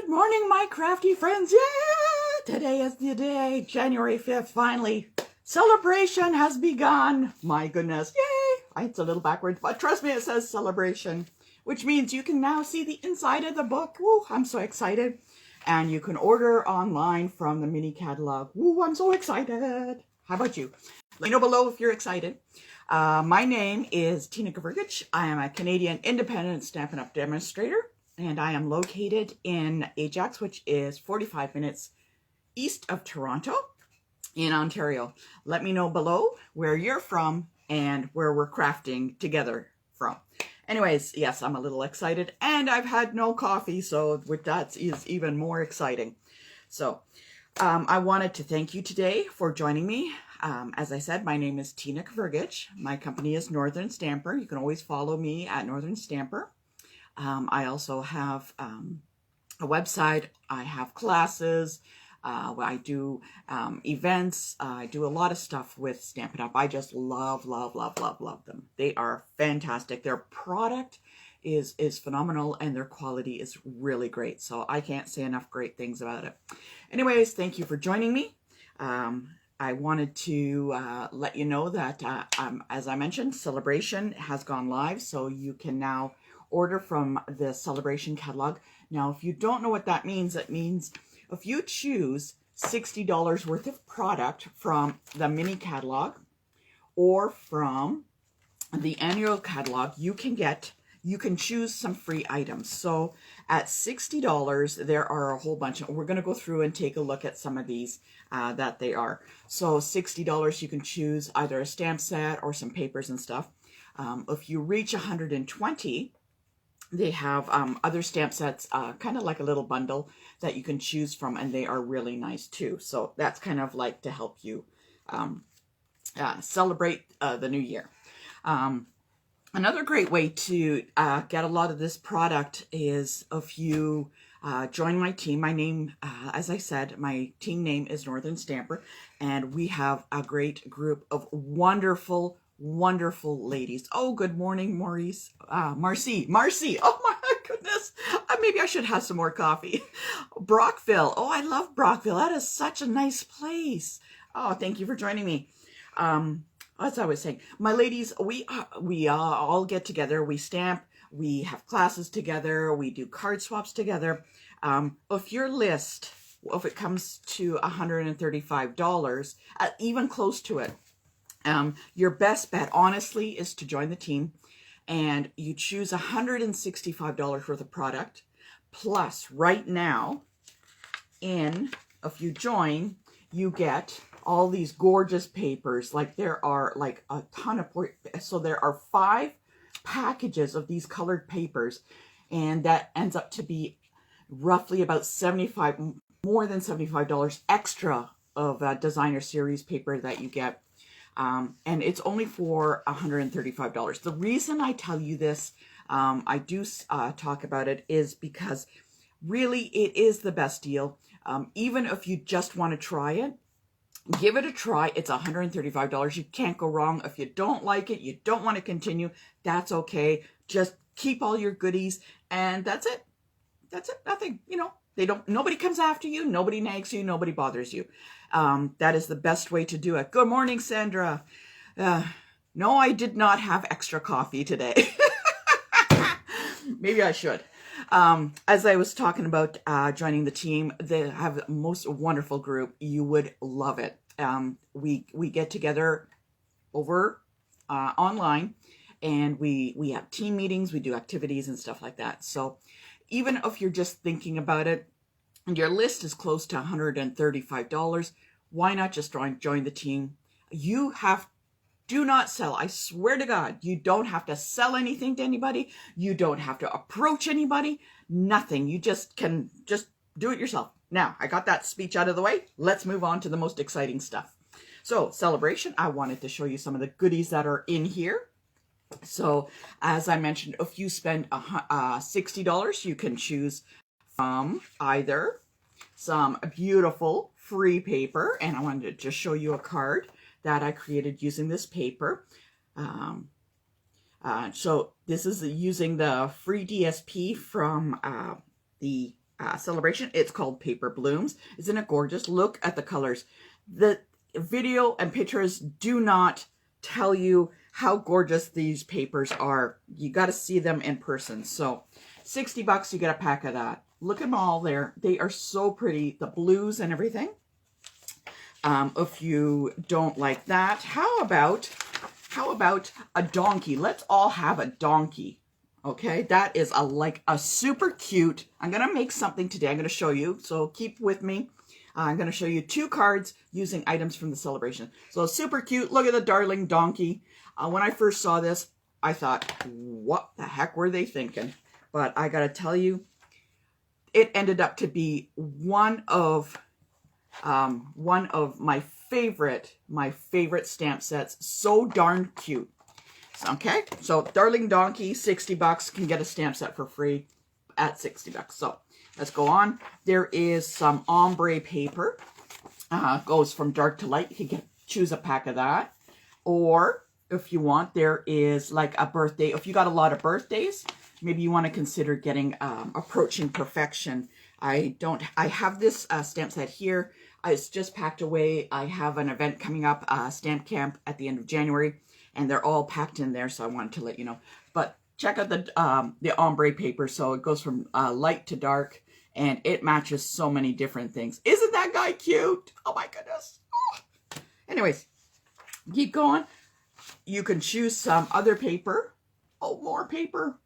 Good morning, my crafty friends. Yeah, today is the day, January 5th, finally. Celebration has begun. My goodness, yay. It's a little backwards, but trust me, it says celebration, which means you can now see the inside of the book. Woo, I'm so excited. And you can order online from the mini catalog. Woo, I'm so excited. How about you? Let me know below if you're excited. My name is Tina Kavrgich. I am a Canadian independent Stampin' Up! Demonstrator, and I am located in Ajax, which is 45 minutes east of Toronto in Ontario. Let me know below where you're from and where we're crafting together from. Anyways, yes, I'm a little excited, and I've had no coffee, so that is even more exciting. So I wanted to thank you today for joining me. As I said, my name is Tina Kavrgich. My company is Northern Stamper. You can always follow me at Northern Stamper. I also have a website. I have classes. I do events. I do a lot of stuff with Stampin' Up. I just love them. They are fantastic. Their product is phenomenal, and their quality is really great. So I can't say enough great things about it. Anyways, thank you for joining me. I wanted to let you know that, as I mentioned, Sale-a-bration has gone live, so you can now order from the Sale-a-bration catalog. Now, if you don't know what that means, it means if you choose $60 worth of product from the mini catalog or from the annual catalog, you can choose some free items. So at $60, there are a whole bunch. We're going to go through and take a look at some of these that they are. So $60, you can choose either a stamp set or some papers and stuff. If you reach 120, they have other stamp sets, kind of like a little bundle that you can choose from, and they are really nice too. So that's kind of like to help you celebrate the new year. Another great way to get a lot of this product is if you join my team. My name, as I said, my team name is Northern Stamper, and we have a great group of wonderful ladies. Oh, good morning, Maurice. Marcy. Oh my goodness. Maybe I should have some more coffee. Brockville. Oh, I love Brockville. That is such a nice place. Oh, thank you for joining me. As I was saying, my ladies, we all get together. We stamp. We have classes together. We do card swaps together. If your list, if it comes to $135, even close to it, your best bet, honestly, is to join the team, and you choose $165 worth of product. Plus, right now, if you join, you get all these gorgeous papers. Like, there are like a ton of, so there are 5 packages of these colored papers, and that ends up to be roughly about more than $75 extra of designer series paper that you get. And it's only for $135. The reason I tell you this, I do talk about it, is because really it is the best deal. Even if you just want to try it, give it a try. It's $135. You can't go wrong. If you don't like it, you don't want to continue, that's okay. Just keep all your goodies, and that's it. That's it. Nothing, nobody comes after you, nobody nags you, nobody bothers you. That is the best way to do it. Good morning, Sandra. No, I did not have extra coffee today. Maybe I should. As I was talking about joining the team, they have the most wonderful group. You would love it. We get together over online, and we have team meetings, we do activities and stuff like that. So even if you're just thinking about it and your list is close to $135, why not just join the team? Do not sell. I swear to God, you don't have to sell anything to anybody. You don't have to approach anybody. Nothing. You just can do it yourself. Now, I got that speech out of the way. Let's move on to the most exciting stuff. So, Sale-a-bration, I wanted to show you some of the goodies that are in here. So, as I mentioned, if you spend $60, you can choose from either some beautiful free paper, and I wanted to just show you a card that I created using this paper. So this is using the free DSP from the Celebration. It's called Paper Blooms. Isn't it gorgeous? Look at the colors. The video and pictures do not tell you how gorgeous these papers are. You got to see them in person. So $60, you get a pack of that. Look at them all there. They are so pretty. The blues and everything. If you don't like that, how about a donkey? Let's all have a donkey. Okay, that is like a super cute. I'm going to make something today. I'm going to show you. So keep with me. I'm going to show you 2 cards using items from the celebration. So super cute. Look at the darling donkey. When I first saw this, I thought, what the heck were they thinking? But I got to tell you, it ended up to be one of my favorite stamp sets. So darn cute. Okay, so darling donkey, $60, can get a stamp set for free at $60. So let's go on. There is some ombre paper. Goes from dark to light. You can choose a pack of that. Or if you want, there is like a birthday. If you got a lot of birthdays, maybe you want to consider getting Approaching Perfection. I have this stamp set here. It's just packed away. I have an event coming up, Stamp Camp at the end of January. And they're all packed in there, so I wanted to let you know. But check out the ombre paper. So it goes from light to dark, and it matches so many different things. Isn't that guy cute? Oh my goodness. Oh. Anyways, keep going. You can choose some other paper. Oh, more paper.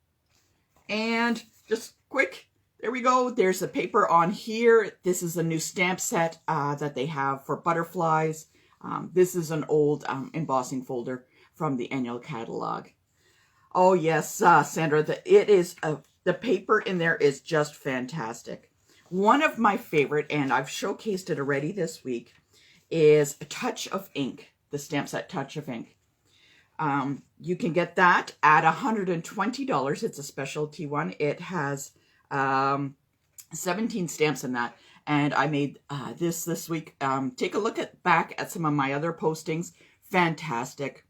And just quick, there we go. There's the paper on here. This is a new stamp set that they have for butterflies. This is an old embossing folder from the annual catalog. Oh yes, Sandra, the paper in there is just fantastic. One of my favorite, and I've showcased it already this week, is Touch of Ink, the stamp set Touch of Ink. You can get that at $120. It's a specialty one. It has 17 stamps in that. And I made this week. Take a look back at some of my other postings. Fantastic.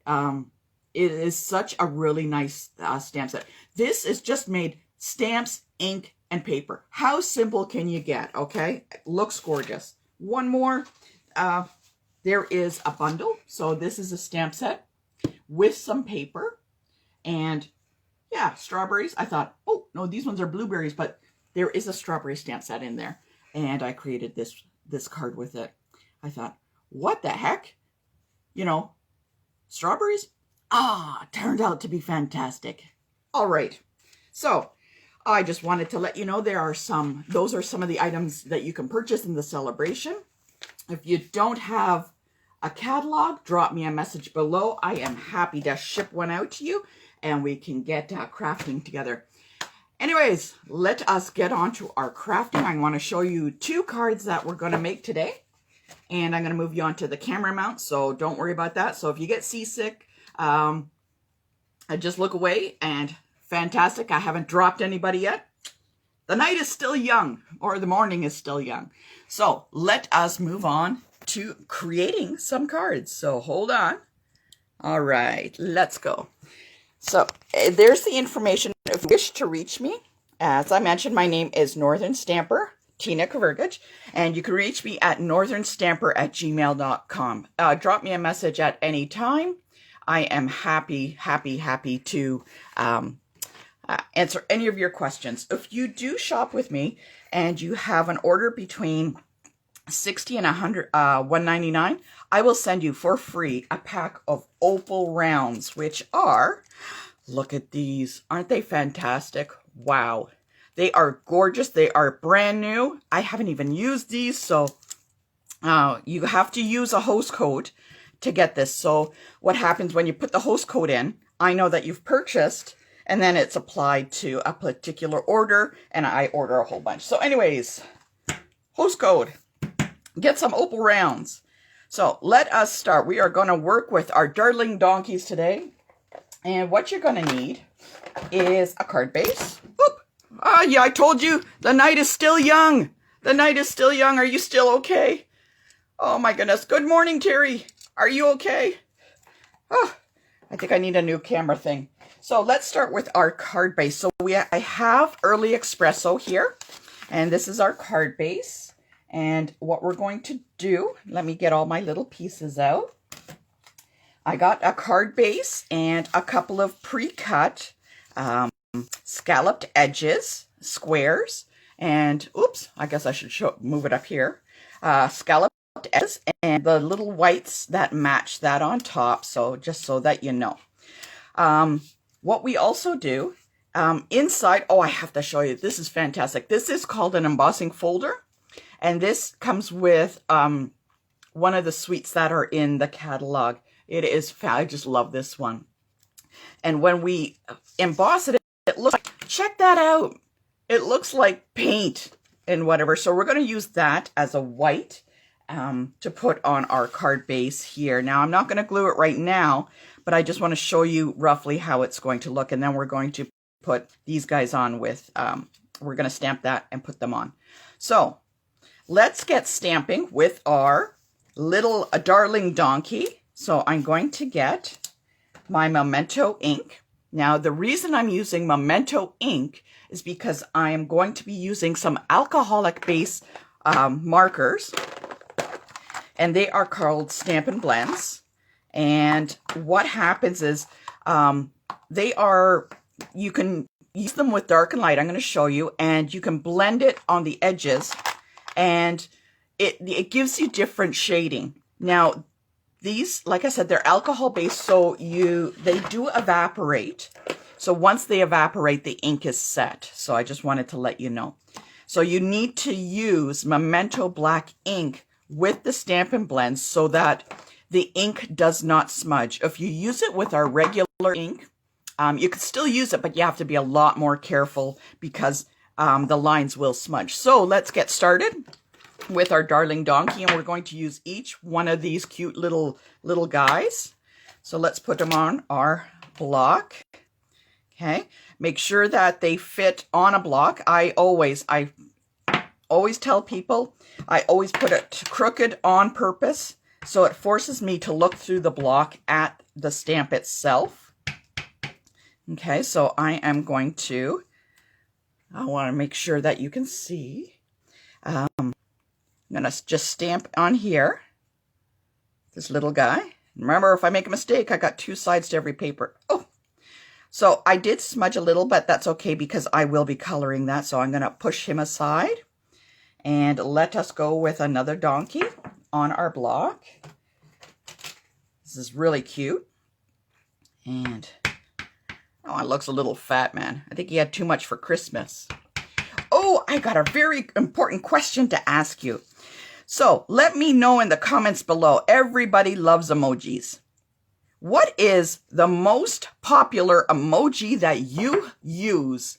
It is such a really nice stamp set. This is just made stamps, ink, and paper. How simple can you get? Okay, looks gorgeous. One more. There is a bundle. So this is a stamp set with some paper and yeah, strawberries. I thought, oh no, these ones are blueberries, but there is a strawberry stamp set in there, and I created this card with it. I thought, what the heck? You know, strawberries? Turned out to be fantastic. All right. So I just wanted to let you know those are some of the items that you can purchase in the celebration. If you don't have a catalog, drop me a message below. I am happy to ship one out to you, and we can get crafting together. Anyways, let us get on to our crafting. I want to show you 2 cards that we're going to make today. And I'm going to move you on to the camera mount, so don't worry about that. So if you get seasick, I just look away, and fantastic. I haven't dropped anybody yet. The night is still young, or the morning is still young. So let us move on to creating some cards. So hold on. All right, let's go. So there's the information. If you wish to reach me, as I mentioned, my name is Northern Stamper Tina Kavergich, and you can reach me at northernstamper@gmail.com. Drop me a message at any time. I am happy to answer any of your questions. If you do shop with me and you have an order between $60 and $199, I will send you for free a pack of opal rounds, which are, look at these, aren't they fantastic? Wow. They are gorgeous. They are brand new. I haven't even used these, so you have to use a host code to get this. So what happens when you put the host code in, I know that you've purchased, and then it's applied to a particular order, and I order a whole bunch. So anyways, host code. Get some opal rounds. So let us start. We are going to work with our darling donkeys today. And what you're going to need is a card base. Whoop. Yeah, I told you, the night is still young. The night is still young. Are you still okay? Oh my goodness. Good morning, Terry. Are you okay? Oh, I think I need a new camera thing. So let's start with our card base. So I have Early Espresso here. And this is our card base. And what we're going to do, let me get all my little pieces out. I got a card base and a couple of pre-cut scalloped edges, squares, and oops, I guess I should move it up here. Scalloped edges and the little whites that match that on top, so just so that you know. What we also do, inside, oh, I have to show you, this is fantastic. This is called an embossing folder, and this comes with one of the suites that are in the catalog. It is, I just love this one. And when we emboss it, it looks like, check that out. It looks like paint and whatever. So we're going to use that as a white to put on our card base here. Now, I'm not going to glue it right now, but I just want to show you roughly how it's going to look. And then we're going to put these guys on with, we're going to stamp that and put them on. So let's get stamping with our little darling donkey. So I'm going to get my Memento ink. Now, the reason I'm using Memento ink is because I am going to be using some alcoholic base markers, and they are called Stampin Blends. And what happens is you can use them with dark and light. I'm going to show you, and you can blend it on the edges, and it gives you different shading. Now, these, like I said, they're alcohol based, so they do evaporate. So once they evaporate, the ink is set. So I just wanted to let you know. So you need to use Memento black ink with the Stampin' Blends so that the ink does not smudge. If you use it with our regular ink, you can still use it, but you have to be a lot more careful because the lines will smudge. So let's get started with our darling donkey, and we're going to use each one of these cute little guys. So let's put them on our block. Okay, make sure that they fit on a block. I always tell people, I always put it crooked on purpose, so it forces me to look through the block at the stamp itself. Okay, so I want to make sure that you can see. I'm going to just stamp on here, this little guy. Remember, if I make a mistake, I got two sides to every paper. Oh, so I did smudge a little, but that's okay because I will be coloring that. So I'm going to push him aside and let us go with another donkey on our block. This is really cute. And, oh, it looks a little fat, man. I think he had too much for Christmas. Oh, I got a very important question to ask you. So let me know in the comments below. Everybody loves emojis. What is the most popular emoji that you use?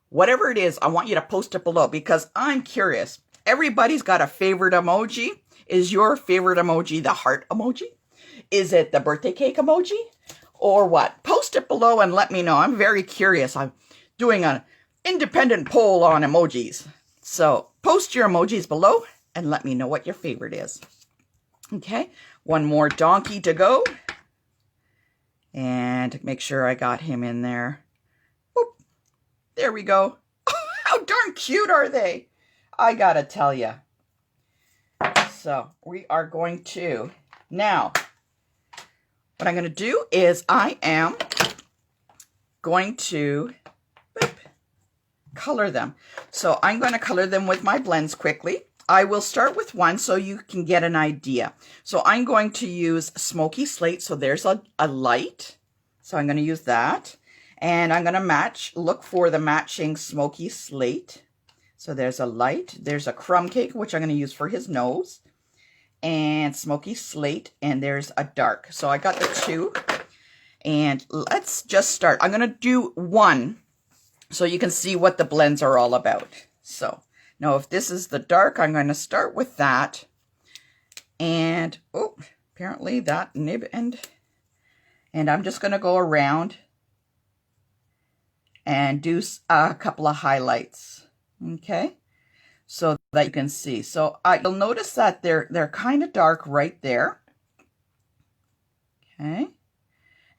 Whatever it is, I want you to post it below because I'm curious. Everybody's got a favorite emoji. Is your favorite emoji the heart emoji? Is it the birthday cake emoji? Or what? Post it below and let me know. I'm very curious. I'm doing an independent poll on emojis. So post your emojis below and let me know what your favorite is. Okay, one more donkey to go. And make sure I got him in there. Boop. There we go. How darn cute are they? I gotta tell you. So we are going to, now, what I'm going to do is I am going to color them. So I'm going to color them with my blends quickly. I will start with one so you can get an idea. So I'm going to use Smoky Slate. So there's a light. So I'm going to use that. And I'm going to look for the matching Smoky Slate. So there's a light. There's a crumb cake, which I'm going to use for his nose. And Smoky Slate. And there's a dark. So I got the two. And let's just start. I'm going to do one so you can see what the blends are all about. So now if this is the dark, I'm going to start with that. And, oh, apparently that nib end. And I'm just going to go around and do a couple of highlights. Okay, so that you can see. So you'll notice that they're kind of dark right there. Okay,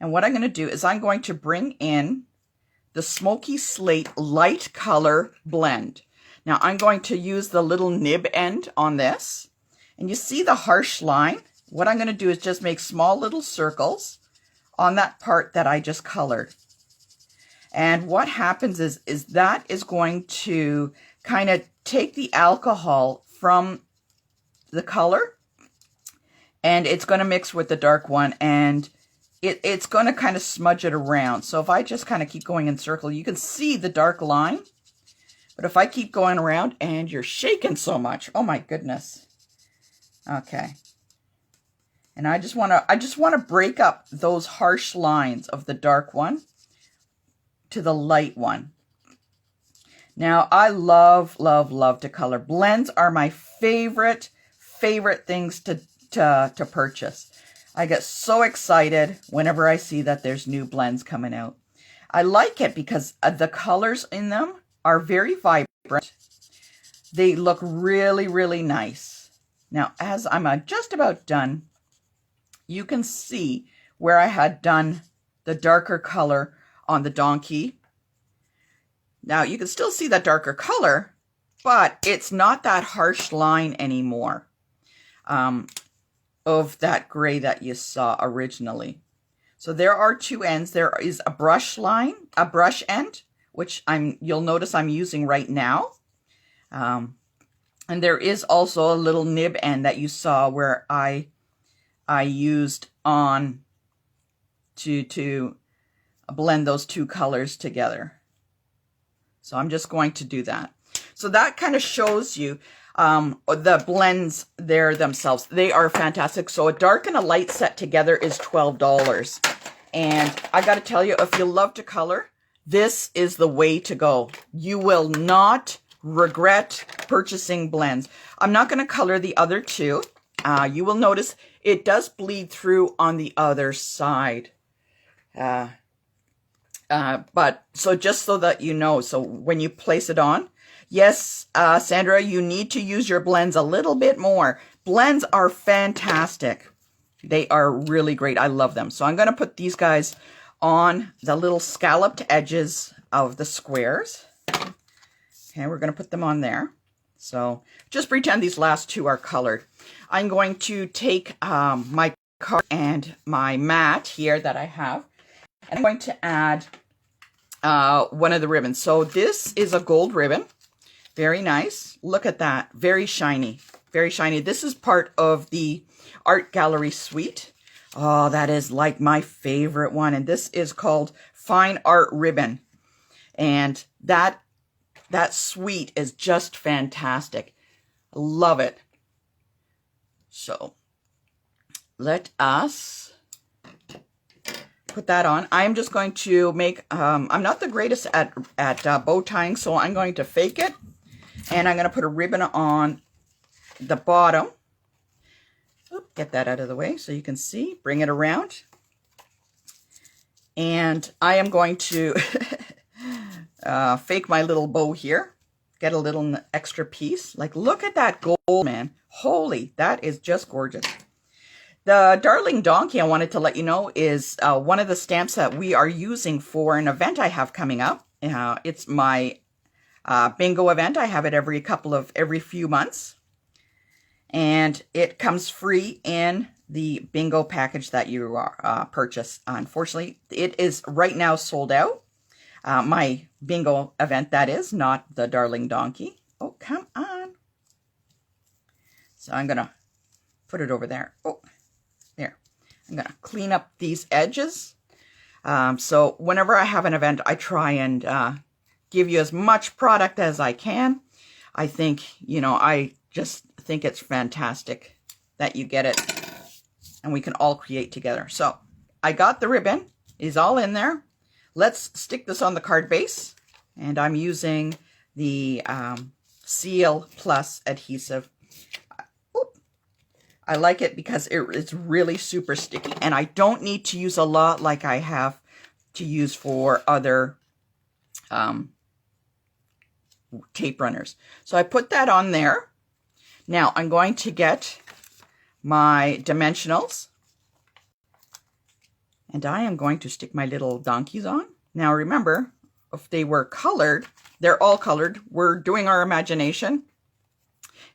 and what I'm going to do is I'm going to bring in the Smoky Slate light color blend. Now I'm going to use the little nib end on this. And you see the harsh line? What I'm going to do is just make small little circles on that part that I just colored. And what happens is that is going to kind of take the alcohol from the color, and it's going to mix with the dark one, and it's going to kind of smudge it around. So if I just kind of keep going in circle, you can see the dark line. But if I keep going around, and you're shaking so much, oh my goodness. Okay. And I just want to break up those harsh lines of the dark one to the light one. Now, I love, love, love to color. Blends are my favorite things to purchase. I get so excited whenever I see that there's new blends coming out. I like it because the colors in them are very vibrant. They look really, really nice. Now, as I'm just about done, you can see where I had done the darker color on the donkey. Now, you can still see that darker color, but it's not that harsh line anymore of that gray that you saw originally. So there are two ends. There is a brush line, a brush end, which you'll notice I'm using right now. And there is also a little nib end that you saw where I used on to blend those two colors together. So I'm just going to do that. So that kind of shows you the blends there themselves. They are fantastic. So a dark and a light set together is $12. And I got to tell you, if you love to color, this is the way to go. You will not regret purchasing blends. I'm not going to color the other two. You will notice it does bleed through on the other side. But so just so that you know, so when you place it on, yes, Sandra, you need to use your blends a little bit more. Blends are fantastic. They are really great. I love them. So I'm going to put these guys on the little scalloped edges of the squares. Okay, we're going to put them on there. So just pretend these last two are colored. I'm going to take my card and my mat here that I have, and I'm going to add one of the ribbons. So this is a gold ribbon. Very nice. Look at that. Very shiny. Very shiny. This is part of the art gallery suite. Oh, that is like my favorite one. And this is called Fine Art Ribbon. And that suite is just fantastic. I love it. So let us put that on. I'm just going to make, I'm not the greatest at bow tying, so I'm going to fake it. And I'm going to put a ribbon on the bottom. Oop, get that out of the way so you can see. Bring it around. And I am going to fake my little bow here. Get a little extra piece. Like, look at that gold, man. Holy, that is just gorgeous. The Darling Donkey, I wanted to let you know, is one of the stamps that we are using for an event I have coming up. It's my bingo event. I have it every few months. And it comes free in the bingo package that you purchase. Unfortunately, it is right now sold out. My bingo event, that is, not the Darling Donkey. Oh, come on. So I'm going to put it over there. Oh, there. I'm going to clean up these edges. So whenever I have an event, I try and give you as much product as I can. I think, I just think it's fantastic that you get it and we can all create together. So I got the ribbon. It's all in there. Let's stick this on the card base. And I'm using the Seal Plus adhesive. I like it because it's really super sticky. And I don't need to use a lot like I have to use for other tape runners. So I put that on there. Now I'm going to get my dimensionals. And I am going to stick my little donkeys on. Now remember, if they were colored. They're all colored. We're doing our imagination.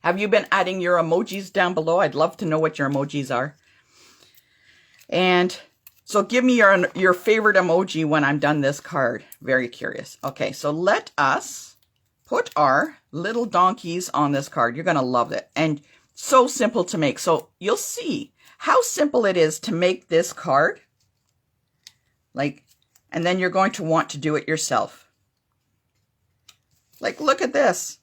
Have you been adding your emojis down below? I'd love to know what your emojis are. And so give me your favorite emoji when I'm done this card. Very curious. Okay, so let us put our little donkeys on this card. You're going to love it. And so simple to make. So you'll see how simple it is to make this card. Like, and then you're going to want to do it yourself. Like, look at this.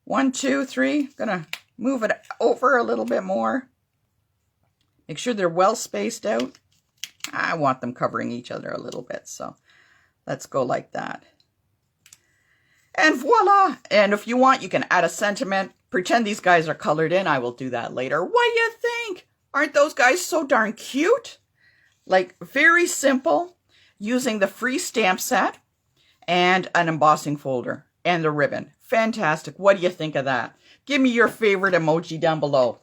1, 2, 3. Gonna move it over a little bit more. Make sure they're well spaced out. I want them covering each other a little bit, so let's go like that. And voila! And if you want, you can add a sentiment. Pretend these guys are colored in. I will do that later. What do you think? Aren't those guys so darn cute? Like, very simple, using the free stamp set and an embossing folder and the ribbon. Fantastic. What do you think of that? Give me your favorite emoji down below.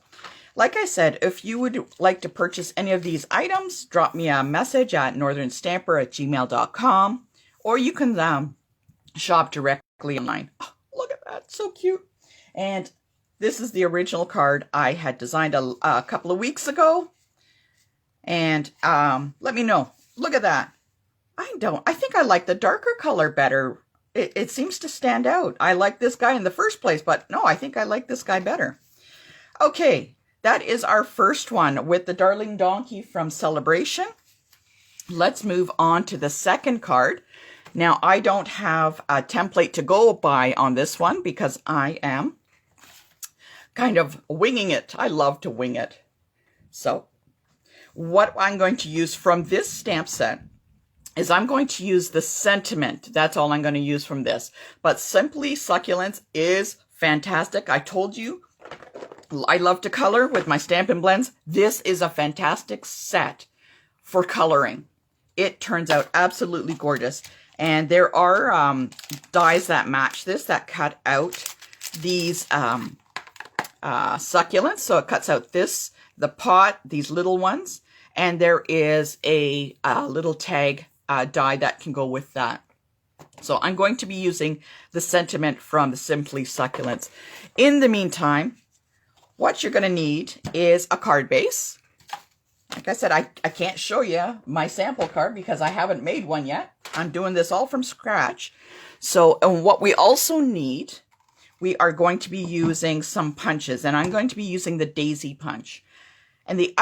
Like I said, if you would like to purchase any of these items, drop me a message at northernstamper@gmail.com, or you can shop directly online. Oh, look at that. So cute. And this is the original card I had designed a couple of weeks ago. And let me know. Look at that. I think I like the darker color better. It seems to stand out. I like this guy in the first place, but no, I think I like this guy better. Okay. That is our first one with the Darling Donkey from Sale-a-bration. Let's move on to the second card. Now, I don't have a template to go by on this one because I am kind of winging it. I love to wing it. So, what I'm going to use from this stamp set is I'm going to use the sentiment. That's all I'm going to use from this. But Simply Succulents is fantastic. I told you, I love to color with my Stampin Blends. This is a fantastic set for coloring. It turns out absolutely gorgeous. And there are dies that match this, that cut out these succulents. So it cuts out this, the pot, these little ones. And there is a little tag die that can go with that. So I'm going to be using the sentiment from the Simply Succulents. In the meantime, what you're going to need is a card base. Like I said, I can't show you my sample card because I haven't made one yet. I'm doing this all from scratch. So, and what we also need, we are going to be using some punches, and I'm going to be using the Daisy punch. And the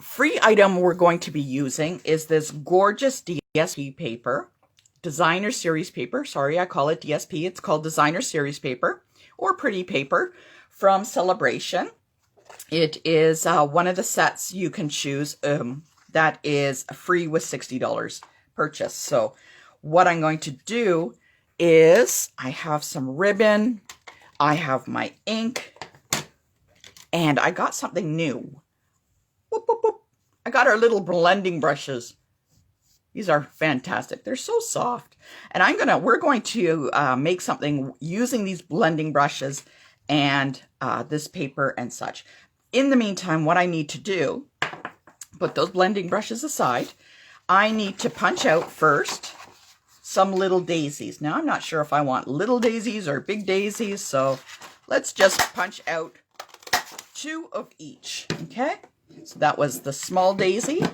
free item we're going to be using is this gorgeous DSP paper, Designer Series paper. Sorry, I call it DSP. It's called Designer Series paper or Pretty Paper from Sale-a-bration. It is one of the sets you can choose that is free with $60 purchase. So what I'm going to do is I have some ribbon, I have my ink, and I got something new. Whoop, whoop, whoop. I got our little blending brushes. These are fantastic. They're so soft. And we're going to make something using these blending brushes and this paper and such. In the meantime, what I need to do, put those blending brushes aside, I need to punch out first some little daisies. Now, I'm not sure if I want little daisies or big daisies, so let's just punch out 2 of each, okay? So that was the small daisy.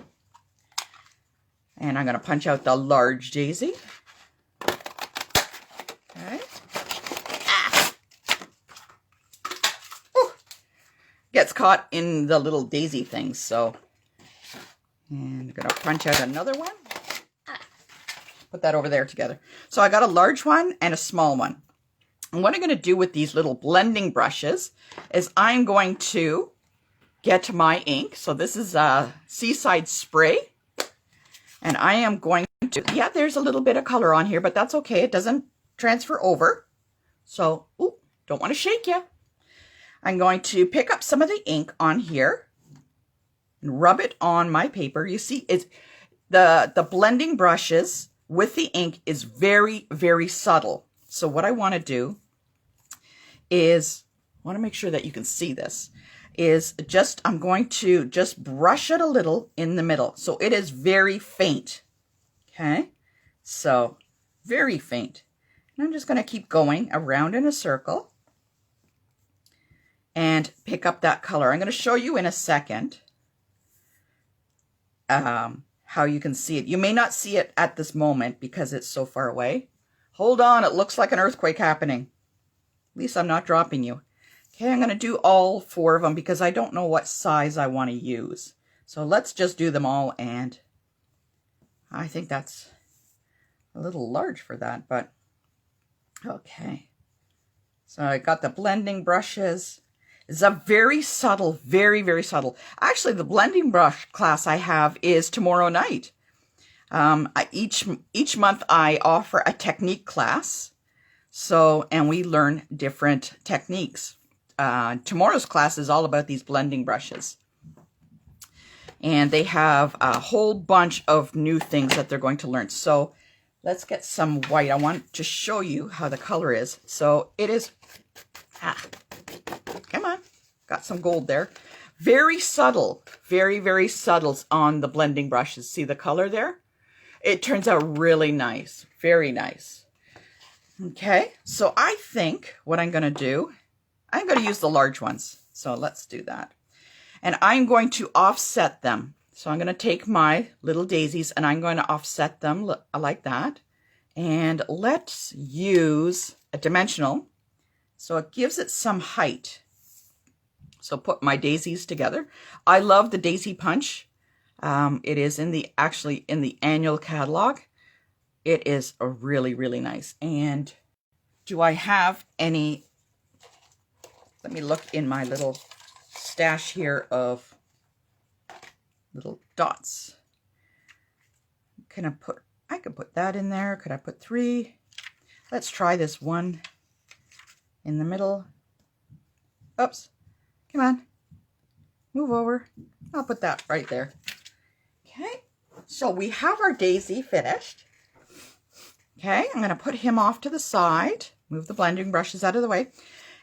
And I'm going to punch out the large daisy. Okay. Gets caught in the little daisy things, so. And I'm going to punch out another one. Put that over there together. So I got a large one and a small one. And what I'm going to do with these little blending brushes is I'm going to get my ink. So this is a Seaside Spray. And I am going to, yeah, there's a little bit of color on here, but that's okay. It doesn't transfer over. So, ooh, don't want to shake you. I'm going to pick up some of the ink on here and rub it on my paper. You see, it's the blending brushes with the ink is very, very subtle. So what I want to do is, I want to make sure that you can see this, is just, I'm going to just brush it a little in the middle. So it is very faint. Okay. So very faint. And I'm just going to keep going around in a circle and pick up that color. I'm going to show you in a second how you can see it. You may not see it at this moment because it's so far away. Hold on, it looks like an earthquake happening. At least I'm not dropping you. Okay, I'm going to do all 4 of them because I don't know what size I want to use. So let's just do them all, and I think that's a little large for that, but okay. So I got the blending brushes. It's a very subtle, very, very subtle. Actually, the blending brush class I have is tomorrow night. Each month I offer a technique class. So, and we learn different techniques. Tomorrow's class is all about these blending brushes. And they have a whole bunch of new things that they're going to learn. So let's get some white. I want to show you how the color is. So it is, come on, got some gold there. Very subtle, very, very subtle on the blending brushes. See the color there? It turns out really nice, very nice. Okay, so I think what I'm going to do, I'm going to use the large ones. So let's do that. And I'm going to offset them. So I'm going to take my little daisies and I'm going to offset them like that. And let's use a dimensional so it gives it some height. So put my daisies together. I love the daisy punch. It is actually in the annual catalog. It is a really, really nice. And do I have any, let me look in my little stash here of little dots. I could put that in there. Could I put 3? Let's try this one in the middle. Oops. Come on. Move over. I'll put that right there. Okay. So we have our daisy finished. Okay. I'm going to put him off to the side. Move the blending brushes out of the way.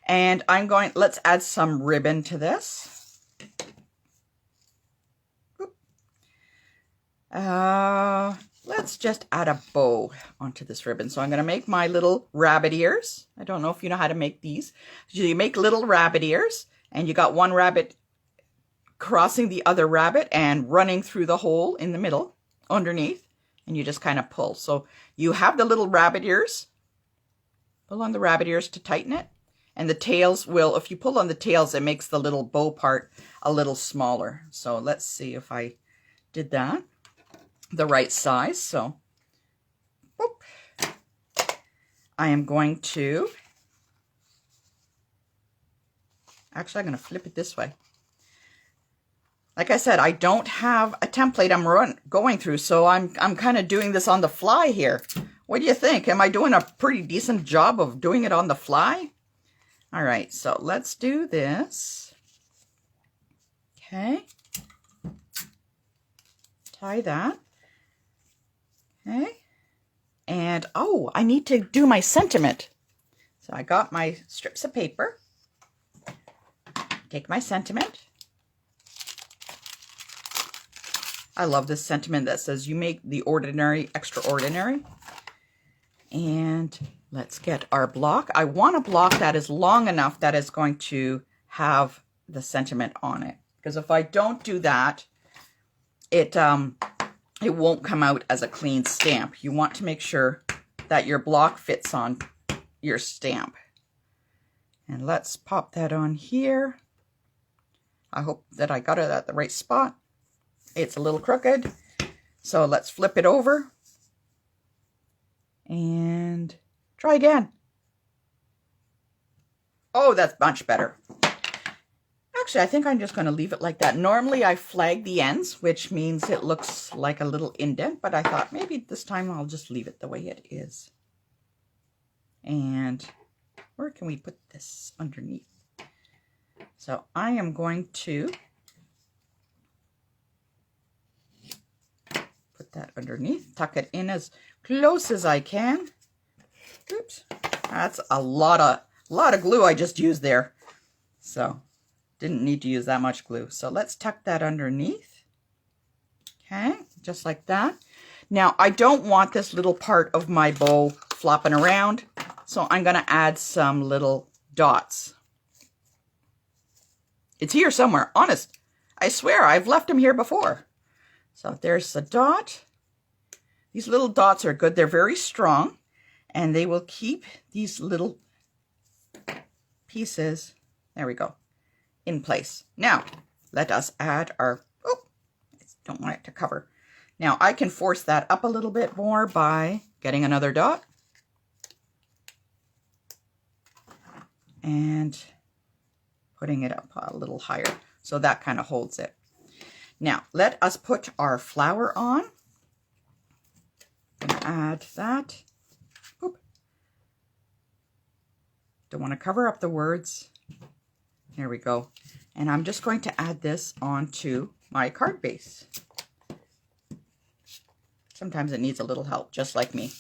And let's add some ribbon to this. Let's just add a bow onto this ribbon. So I'm going to make my little rabbit ears. I don't know if you know how to make these. So you make little rabbit ears, and you got one rabbit crossing the other rabbit and running through the hole in the middle underneath, and you just kind of pull. So you have the little rabbit ears. Pull on the rabbit ears to tighten it. And the tails will, if you pull on the tails, it makes the little bow part a little smaller. So let's see if I did that the right size. So whoop. I am going to, actually I'm going to flip it this way. Like I said, I don't have a template I'm going through, so I'm kind of doing this on the fly here. What do you think? Am I doing a pretty decent job of doing it on the fly? All right, so let's do this. Okay. Tie that. Okay. And, oh, I need to do my sentiment. So I got my strips of paper. Take my sentiment. I love this sentiment that says, you make the ordinary extraordinary. And let's get our block. I want a block that is long enough that is going to have the sentiment on it. Because if I don't do that, it won't come out as a clean stamp. You want to make sure that your block fits on your stamp. And let's pop that on here. I hope that I got it at the right spot. It's a little crooked, so let's flip it over and try again. Oh, that's much better. Actually, I think I'm just going to leave it like that. Normally I flag the ends, which means it looks like a little indent, but I thought maybe this time I'll just leave it the way it is. And where can we put this underneath? So I am going to put that underneath, tuck it in as close as I can. Oops, that's a lot of glue I just used there. So didn't need to use that much glue. So let's tuck that underneath. Okay, just like that. Now, I don't want this little part of my bow flopping around, so I'm going to add some little dots. It's here somewhere, honest. I swear, I've left them here before. So there's a dot. These little dots are good. They're very strong, and they will keep these little pieces, there we go, in place. Now, let us add our, oh, I don't want it to cover. Now, I can force that up a little bit more by getting another dot. And putting it up a little higher. So that kind of holds it. Now, let us put our flower on. I'm going to add that. Oop. Don't want to cover up the words. There we go. And I'm just going to add this onto my card base. Sometimes it needs a little help, just like me.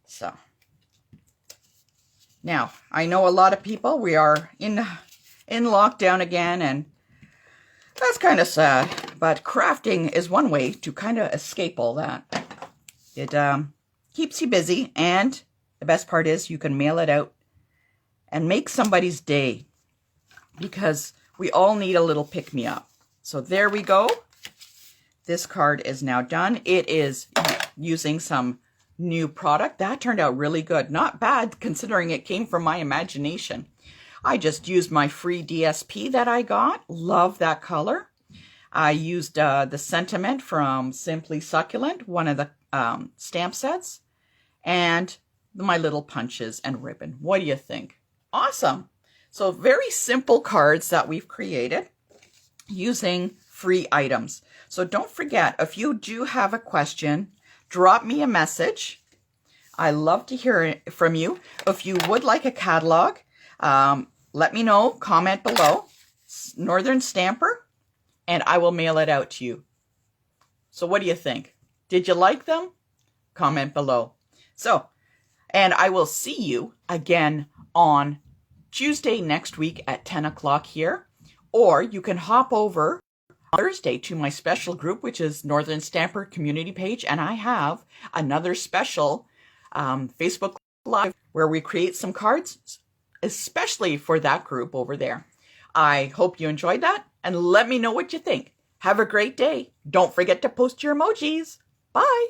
So, now, I know a lot of people, we are in lockdown again, and that's kind of sad. But crafting is one way to kind of escape all that. It keeps you busy, and the best part is you can mail it out and make somebody's day, because we all need a little pick-me-up. So there we go. This card is now done. It is using some new product. That turned out really good. Not bad considering it came from my imagination. I just used my free DSP that I got. Love that color. I used the Sentiment from Simply Succulent, one of the stamp sets, and my little punches and ribbon. What do you think? Awesome. So very simple cards that we've created using free items. So don't forget, if you do have a question, drop me a message. I love to hear from you. If you would like a catalog, let me know, comment below, Northern Stamper, and I will mail it out to you. So what do you think? Did you like them? Comment below. So, and I will see you again on Tuesday next week at 10 o'clock here, or you can hop over Thursday to my special group, which is Northern Stamper community page, and I have another special Facebook Live where we create some cards, especially for that group over there. I hope you enjoyed that, and let me know what you think. Have a great day. Don't forget to post your emojis. Bye.